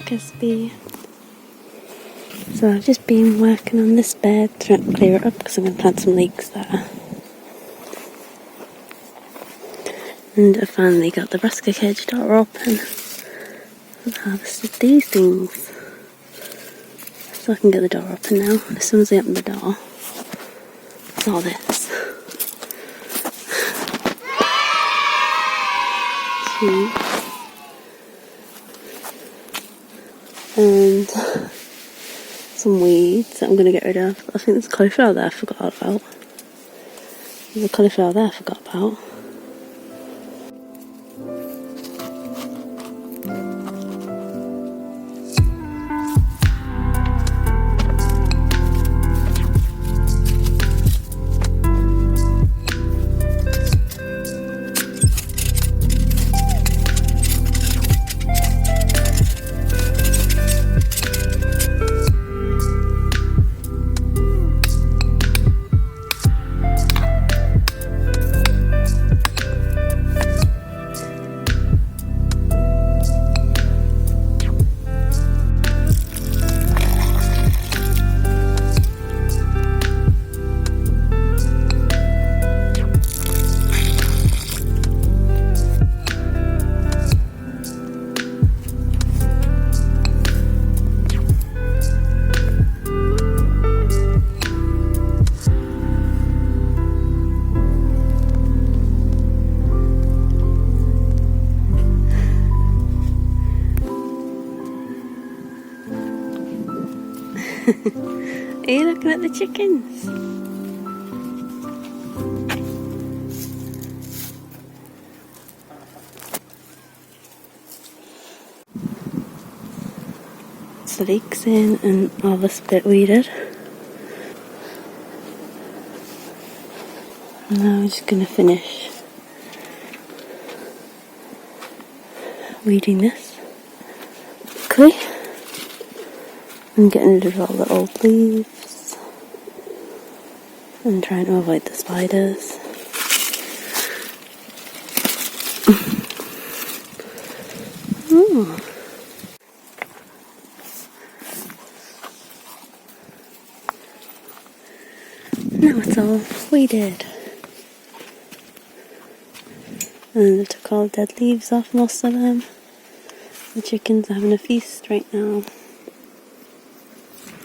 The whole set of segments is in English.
locust bee. So I've just been working on this bed, trying to clear it up because I'm going to plant some leeks there. And I finally got the brassica cage door open. I've harvested these things. So I can get the door open now. As soon as I open the door, it's all this. And some weeds that I'm going to get rid of. I think there's cauliflower there I forgot about. There's a cauliflower there I forgot about. Are you looking at the chickens? It's the leeks in and all this bit weeded. Now I'm just going to finish weeding this quickly. I'm getting rid of all the old leaves and trying to avoid the spiders. Now it's all weeded. And I took all the dead leaves off most of them. The chickens are having a feast right now.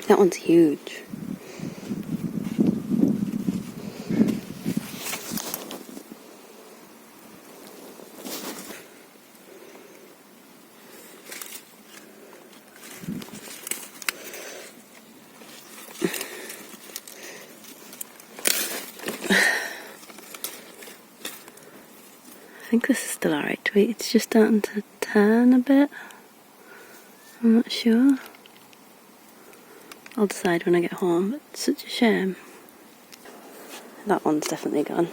That one's huge. I think this is still alright to eat. It's just starting to turn a bit. I'm not sure. I'll decide when I get home, but it's such a shame. That one's definitely gone.